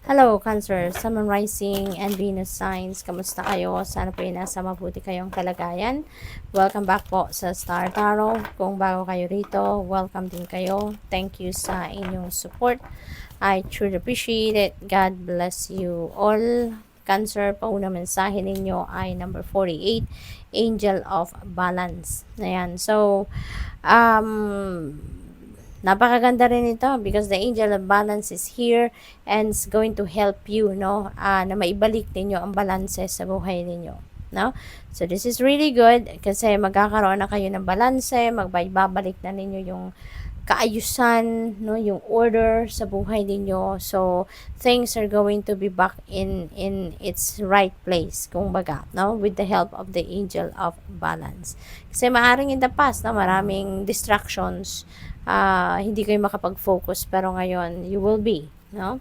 Hello, Cancer, Sun, Moon, Rising, and Venus signs. Kamusta kayo? Sana po nasa mabuti kayong kalagayan. Welcome back po sa Star Tarot. Kung bago kayo rito, welcome din kayo. Thank you sa inyong support. I truly appreciate it. God bless you all. Cancer, pauna mensahe ninyo ay number 48, Angel of Balance. Ayan. So, napakaganda rin ito because the angel of balance is here and is going to help you, no, na maibalik ninyo ang balanse sa buhay ninyo, no? So this is really good kasi magkakaroon na kayo ng balanse, magbabalik na ninyo yung kaayusan, no, yung order sa buhay ninyo. So things are going to be back in its right place, kumbaga, no, with the help of the angel of balance. Kasi maaring in the past na maraming distractions, hindi kayo makapag-focus, pero ngayon you will be, no.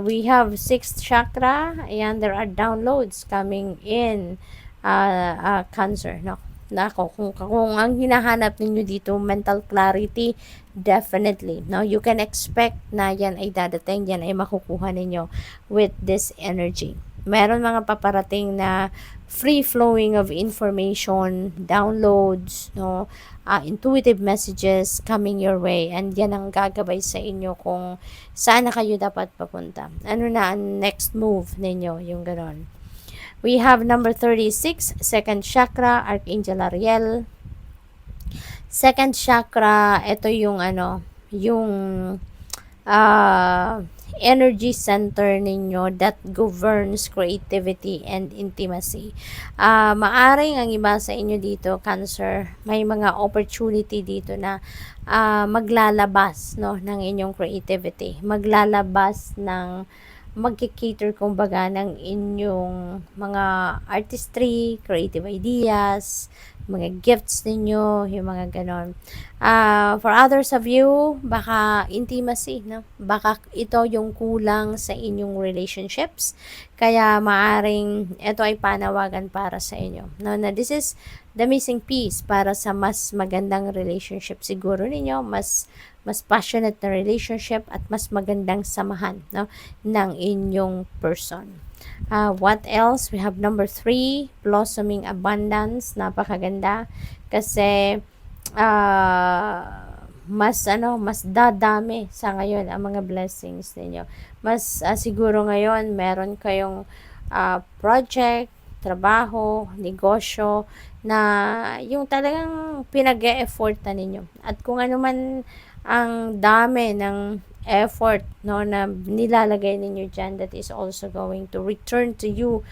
We have 6th chakra. Ayan, there are downloads coming in, Cancer, no. Nako, kung ang hinahanap ninyo dito, mental clarity, definitely, no, you can expect na yan ay dadating, yan ay makukuha ninyo with this energy. Meron mga paparating na free flowing of information, downloads, no, intuitive messages coming your way, and yan ang gagabay sa inyo kung saan na kayo dapat papunta. Ano na ang next move ninyo, yung ganon. We have number 36, second chakra, Archangel Ariel. Second chakra, ito yung yung energy center ninyo that governs creativity and intimacy. Maaring ang iba sa inyo dito, Cancer, may mga opportunity dito na maglalabas, no, ng inyong creativity. Maglalabas ng magkikater, kumbaga, ng inyong mga artistry, creative ideas, mga gifts ninyo, yung mga ganon. For others of you, baka intimacy, no? Baka ito yung kulang sa inyong relationships, kaya maaring ito ay panawagan para sa inyo, no? Na this is the missing piece para sa mas magandang relationship siguro ninyo, mas passionate na relationship at mas magandang samahan, no, ng inyong person. What else? We have number 3, blossoming abundance. Napakaganda kasi mas dadami sa ngayon ang mga blessings ninyo. Mas siguro ngayon meron kayong project, trabaho, negosyo na yung talagang pinag-e-effort na ninyo. At kung ano man ang dami ng effort, no, na nilalagay ninyo dyan, that is also going to return to you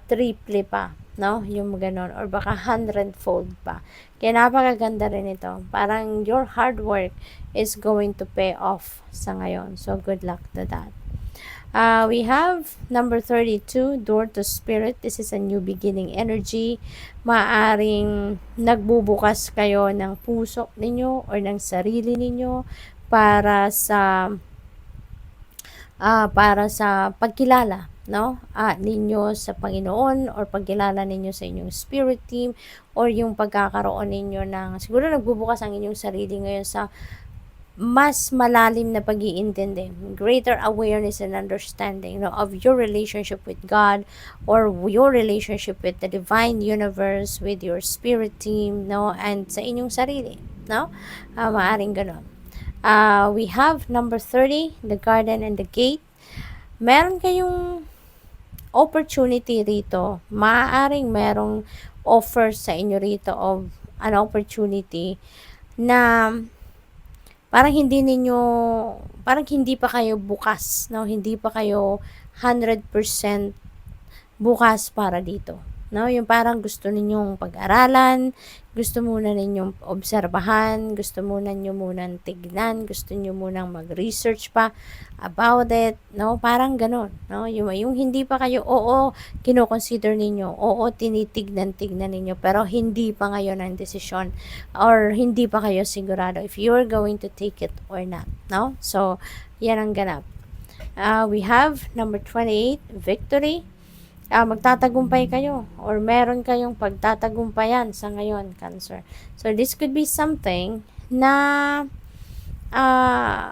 triple pa, no, yung ganon, or baka 100-fold pa. Kaya napakaganda rin ito. Parang your hard work is going to pay off sa ngayon. So good luck to that. We have number 32, door to spirit. This is a new beginning energy. Maaring nagbubukas kayo ng puso ninyo or ng sarili ninyo para sa pagkilala, no, ninyo sa Panginoon, or pagkilala ninyo sa inyong spirit team, or yung pagkakaroon ninyo ng, siguro nagbubukas ang inyong sarili ngayon sa mas malalim na pag-iintindi, greater awareness and understanding, no, of your relationship with God, or your relationship with the divine universe, with your spirit team, no, and sa inyong sarili, no. Maaring ganon. We have number 30, the garden and the gate. Meron kayong opportunity rito. Maaring merong offer sa inyo rito of an opportunity na parang hindi pa kayo bukas, no? Hindi pa kayo 100% bukas para dito, no? Yung parang gusto ninyong pag-aralan, gusto muna ninyong obserbahan, gusto munang tignan, gusto niyo munang mag-research pa about it, no? Parang ganon, no? Yung hindi pa kayo, kino-consider ninyo, tinitignan ninyo, pero hindi pa ngayon ang desisyon, or hindi pa kayo sigurado if you're going to take it or not, no? So, yan ang ganap. We have number 28, victory. Magtatagumpay kayo, or meron kayong pagtatagumpayan sa ngayon, Cancer. So this could be something na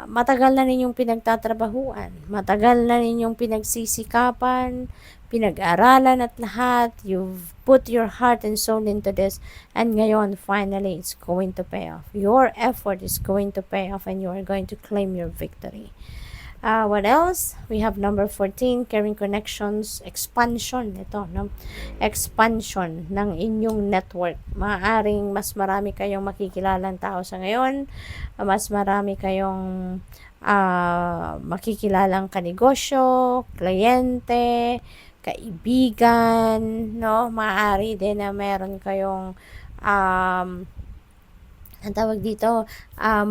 matagal na ninyong pinagtatrabahuan, matagal na ninyong pinagsisikapan, pinag-aralan at lahat. You've put your heart and soul into this, and ngayon, finally, it's going to pay off. Your effort is going to pay off, and you are going to claim your victory. What else? We have number 14, caring connections, expansion. Ito, no? Expansion ng inyong network. Maaaring mas marami kayong makikilalang tao sa ngayon, mas marami kayong makikilalang kanegosyo, kliyente, kaibigan, no? Maaari din na meron kayong ang tawag dito,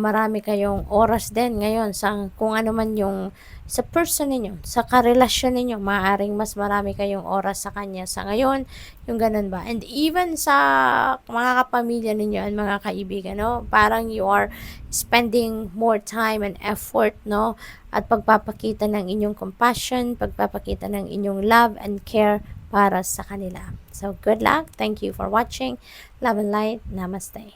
marami kayong oras din ngayon sa kung ano man yung sa person ninyo, sa karelasyon ninyo, maaaring mas marami kayong oras sa kanya sa ngayon, yung ganun ba. And even sa mga kapamilya ninyo and mga kaibigan, no? Parang you are spending more time and effort, no? At pagpapakita ng inyong compassion, pagpapakita ng inyong love and care para sa kanila. So, good luck. Thank you for watching. Love and light. Namaste.